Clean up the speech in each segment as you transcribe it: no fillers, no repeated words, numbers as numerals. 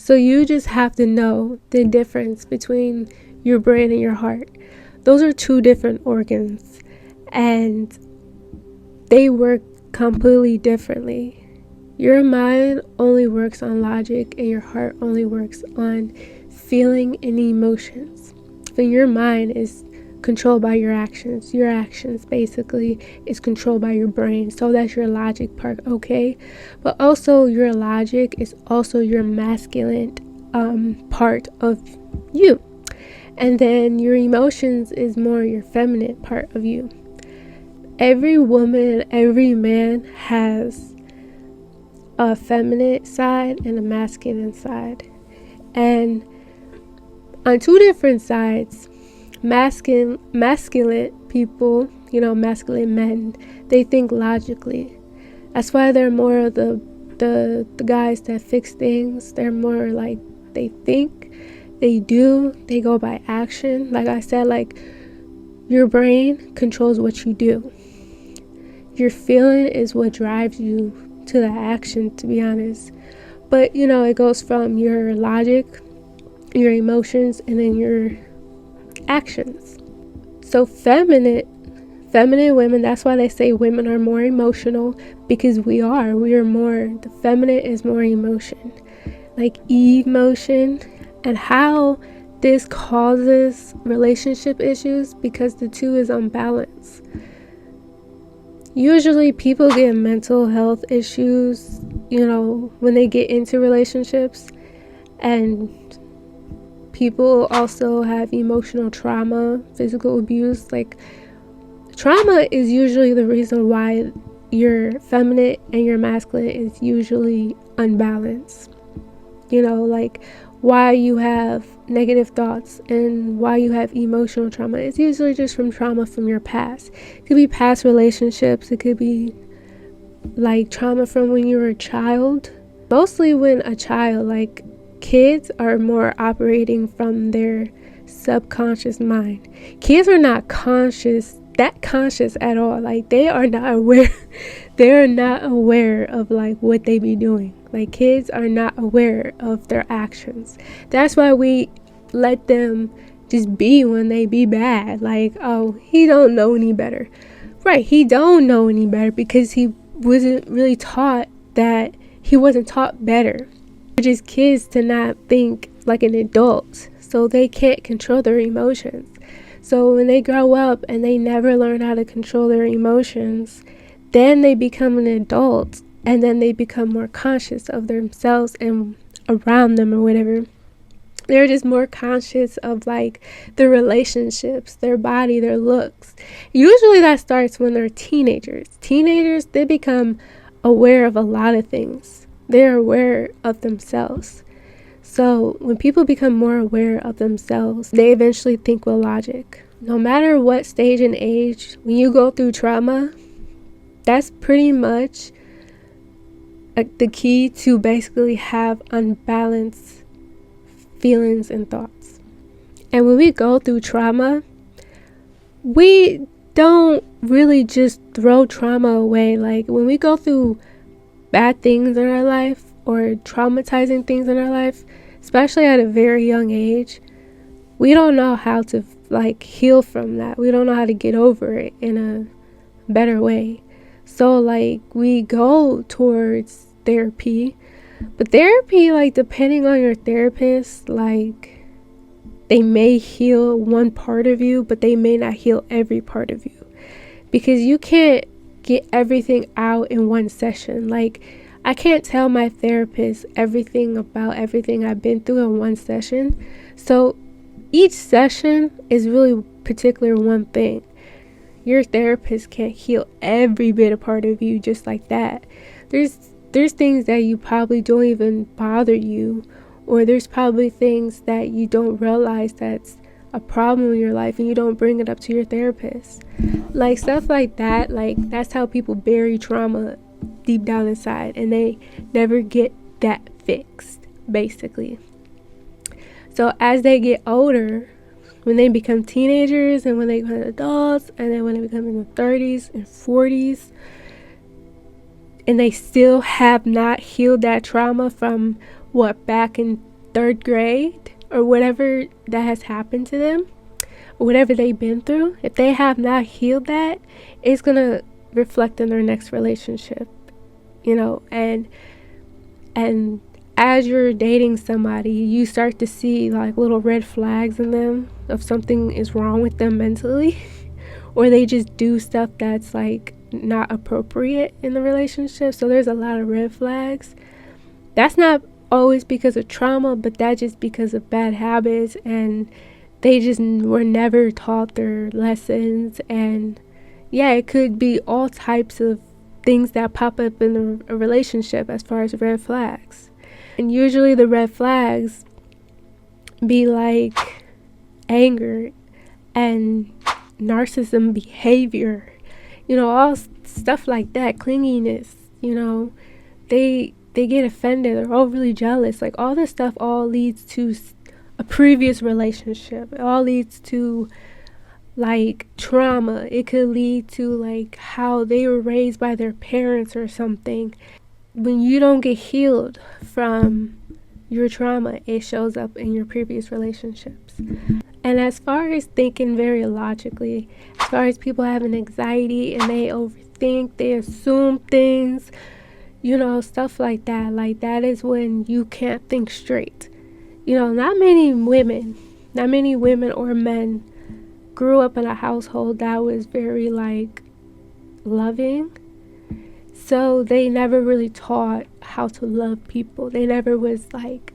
So you just have to know the difference between your brain and your heart. Those are two different organs, and they work completely differently. Your mind only works on logic, and your heart only works on feeling and emotions. But your mind is controlled by your actions. Your actions basically is controlled by your brain. So that's your logic part, okay? But also your logic is also your masculine part of you. And then your emotions is more your feminine part of you. Every woman, every man has a feminine side and a masculine side. And on two different sides, masculine people, masculine men, they think logically. That's why they're more of the guys that fix things. They're more like they think, they do, they go by action. Like I said, like your brain controls what you do. Your feeling is what drives you to the action, to be honest. But it goes from your logic, your emotions, and then your actions. So feminine women, that's why they say women are more emotional, because we are more, the feminine is more emotion, like emotion. And how this causes relationship issues, because the two is unbalanced. Usually people get mental health issues, when they get into relationships, and people also have emotional trauma, physical abuse. Like, trauma is usually the reason why your feminine and your masculine is usually unbalanced. Like why you have negative thoughts and why you have emotional trauma. It's usually just from trauma from your past. It could be past relationships. It could be like trauma from when you were a child. Mostly when a child, like kids are more operating from their subconscious mind. Kids are not conscious at all. Like they are not aware. They are not aware of like what they be doing. Like kids are not aware of their actions. That's why we let them just be when they be bad. Like, oh, he don't know any better. Right, he don't know any better because he wasn't really taught that. He wasn't taught better. They're just kids to not think like an adult, so they can't control their emotions. So when they grow up and they never learn how to control their emotions, then they become an adult, and then they become more conscious of themselves and around them or whatever. They're just more conscious of like their relationships, their body, their looks. Usually that starts when they're teenagers. Teenagers, they become aware of a lot of things. They're aware of themselves. So when people become more aware of themselves, they eventually think with logic. No matter what stage and age, when you go through trauma, that's pretty much the key to basically have unbalanced feelings and thoughts. And when we go through trauma, we don't really just throw trauma away. Like when we go through bad things in our life or traumatizing things in our life, especially at a very young age, we don't know how to like heal from that. We don't know how to get over it in a better way. So like we go towards therapy, but therapy, like depending on your therapist, like they may heal one part of you, but they may not heal every part of you, because you can't get everything out in one session. Like I can't tell my therapist everything about everything I've been through in one session. So each session is really particular one thing. Your therapist can't heal every bit of part of you just like that. There's things that you probably don't even bother you, or there's probably things that you don't realize that's a problem in your life and you don't bring it up to your therapist. Like stuff like that, like that's how people bury trauma deep down inside, and they never get that fixed, basically. So as they get older, when they become teenagers and when they become adults, and then when they become in their 30s and 40s, and they still have not healed that trauma from back in third grade or whatever that has happened to them, or whatever they've been through, if they have not healed that, it's going to reflect in their next relationship, and as you're dating somebody, you start to see like little red flags in them of something is wrong with them mentally, or they just do stuff that's like not appropriate in the relationship. So there's a lot of red flags. That's not always because of trauma, but that's just because of bad habits, and they just were never taught their lessons. And yeah, it could be all types of things that pop up in a relationship as far as red flags. And usually the red flags be like anger and narcissism behavior, all stuff like that, clinginess, they get offended or overly jealous. Like all this stuff all leads to a previous relationship. It all leads to like trauma. It could lead to like how they were raised by their parents or something. When you don't get healed from your trauma, it shows up in your previous relationships. And as far as thinking very logically, as far as people having anxiety and they overthink, they assume things, stuff like that is when you can't think straight. Not many women or men grew up in a household that was very like loving. So they never really taught how to love people. They never was like,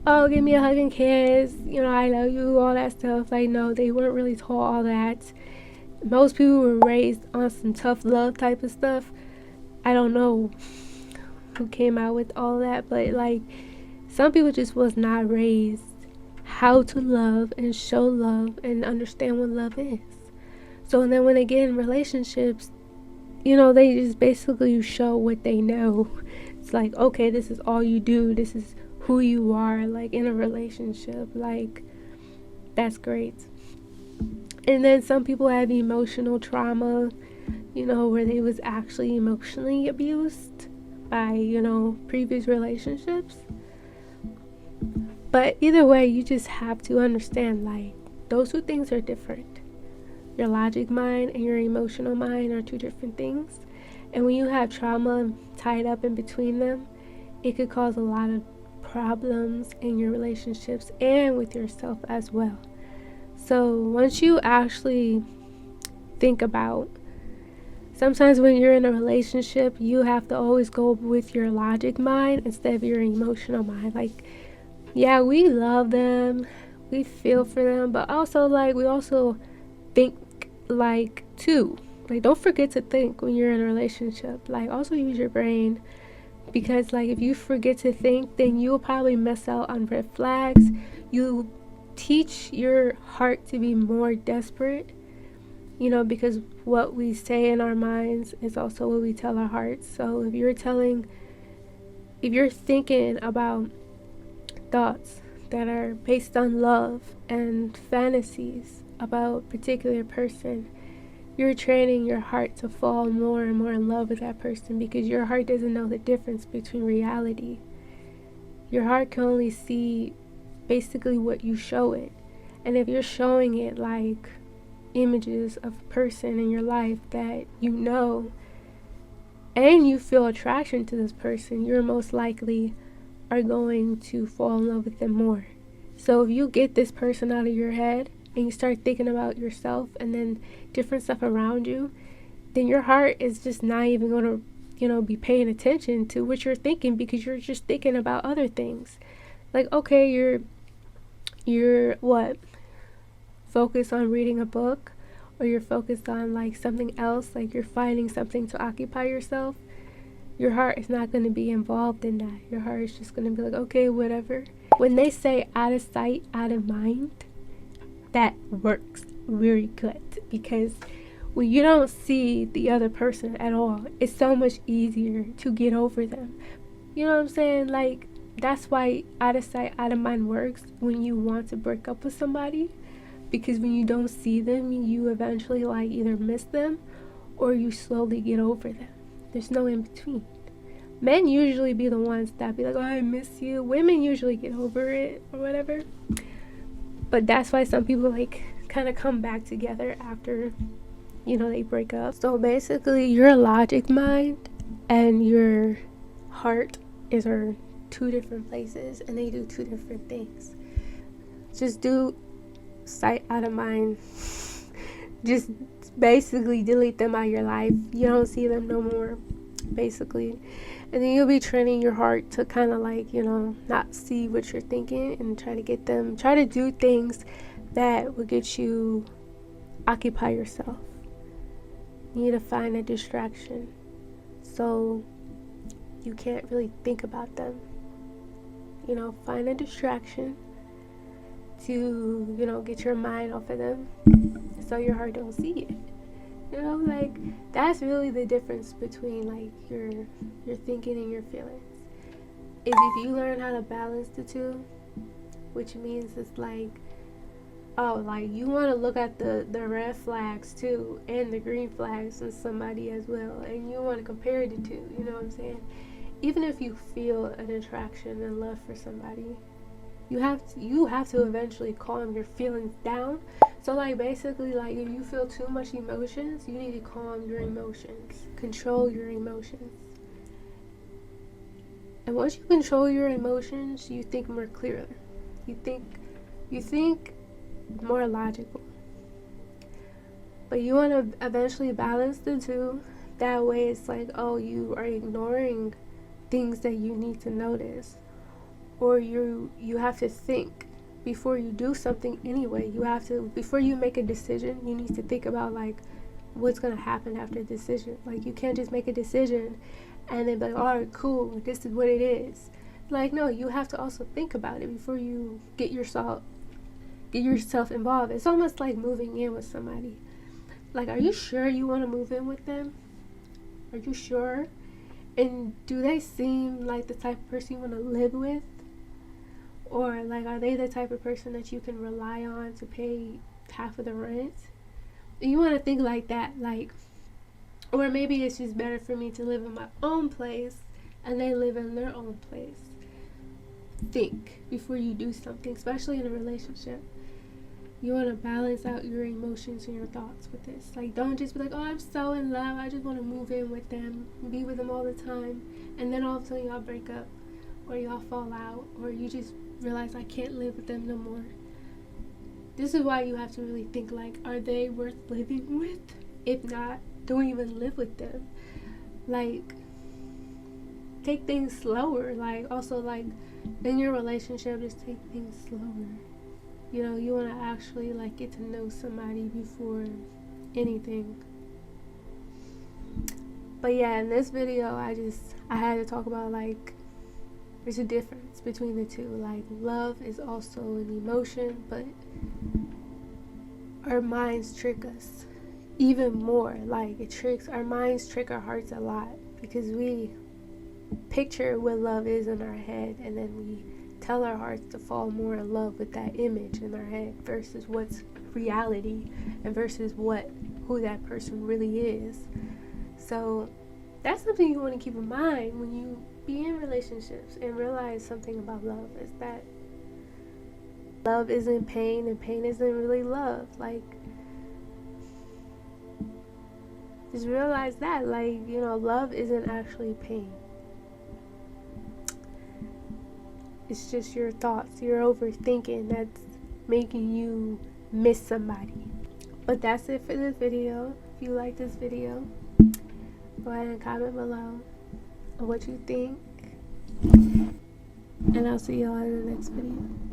oh, give me a hug and kiss, I love you, all that stuff. Like, no, they weren't really taught all that. Most people were raised on some tough love type of stuff. I don't know who came out with all that, but like some people just was not raised how to love and show love and understand what love is. So and then when they get in relationships, they just basically show what they know. It's like, okay, this is all you do, this is who you are, like in a relationship. Like, that's great. And then some people have emotional trauma, where they was actually emotionally abused by, previous relationships. But either way, you just have to understand, like, those two things are different. Your logic mind and your emotional mind are two different things. And when you have trauma tied up in between them, it could cause a lot of problems in your relationships and with yourself as well. So once you actually think about, sometimes when you're in a relationship, you have to always go with your logic mind instead of your emotional mind. Like, yeah, we love them, we feel for them, but also like we also think like too. Like, don't forget to think when you're in a relationship. Like, also use your brain, because like if you forget to think, then you'll probably miss out on red flags. You teach your heart to be more desperate, because what we say in our minds is also what we tell our hearts. So if you're thinking about thoughts that are based on love and fantasies about a particular person, you're training your heart to fall more and more in love with that person, because your heart doesn't know the difference between reality. Your heart can only see basically what you show it. And if you're showing it like images of a person in your life that and you feel attraction to this person, you're most likely are going to fall in love with them more. So if you get this person out of your head and you start thinking about yourself and then different stuff around you, then your heart is just not even going to be paying attention to what you're thinking, because you're just thinking about other things. Like, okay, you're what, focused on reading a book, or you're focused on like something else, like you're finding something to occupy yourself. Your heart is not going to be involved in that. Your heart is just going to be like, okay, whatever. When they say out of sight, out of mind, that works very good, because when you don't see the other person at all, it's so much easier to get over them. You know what I'm saying? Like, that's why out of sight, out of mind works when you want to break up with somebody, because when you don't see them, you eventually like either miss them or you slowly get over them. There's no in between. Men usually be the ones that be like, oh, I miss you. Women usually get over it or whatever. But that's why some people like kind of come back together after, they break up. So basically, your logic mind and your heart are two different places, and they do two different things. Just do sight out of mind. Just basically delete them out of your life. You don't see them no more, basically. And then you'll be training your heart to kind of like, not see what you're thinking, and try to do things that will get you occupy yourself. You need to find a distraction so you can't really think about them. Find a distraction to, get your mind off of them so your heart don't see it. Like, that's really the difference between like your thinking and your feelings. Is if you learn how to balance the two, which means it's like, like you want to look at the red flags too and the green flags in somebody as well, and you want to compare the two. You know what I'm saying? Even if you feel an attraction and love for somebody, you have to eventually calm your feelings down. So like basically, like if you feel too much emotions, you need to calm your emotions, control your emotions. And once you control your emotions, you think more clearly. You think more logical. But you want to eventually balance the two. That way it's like, oh, you are ignoring things that you need to notice, or you have to think before you do something anyway. Before you make a decision, you need to think about like what's going to happen after a decision. Like, you can't just make a decision and then be like, all right, cool, this is what it is. Like, no, you have to also think about it before you get yourself involved. It's almost like moving in with somebody. Like, are you sure you want to move in with them? Are you sure? And do they seem like the type of person you want to live with? Or like, are they the type of person that you can rely on to pay half of the rent? And you want to think like that, like, or maybe it's just better for me to live in my own place and they live in their own place. Think before you do something, especially in a relationship. You want to balance out your emotions and your thoughts with this. Like, don't just be like, oh, I'm so in love, I just want to move in with them, be with them all the time, and then all of a sudden y'all break up, or y'all fall out, or you just realize I can't live with them no more. This is why you have to really think, like, are they worth living with? If not, don't even live with them. Like, take things slower. Like, also, like, in your relationship, just take things slower. You want to actually like get to know somebody before anything. But yeah, in this video, I had to talk about like there's a difference between the two. Like, love is also an emotion, but our minds trick us even more. Like, our minds trick our hearts a lot, because we picture what love is in our head, and then we tell our hearts to fall more in love with that image in our head versus what's reality, and versus who that person really is. So that's something you want to keep in mind when you be in relationships, and realize something about love is that love isn't pain, and pain isn't really love. Like, just realize that, like, love isn't actually pain. It's just your thoughts, your overthinking that's making you miss somebody. But that's it for this video. If you like this video, go ahead and comment below on what you think. And I'll see y'all in the next video.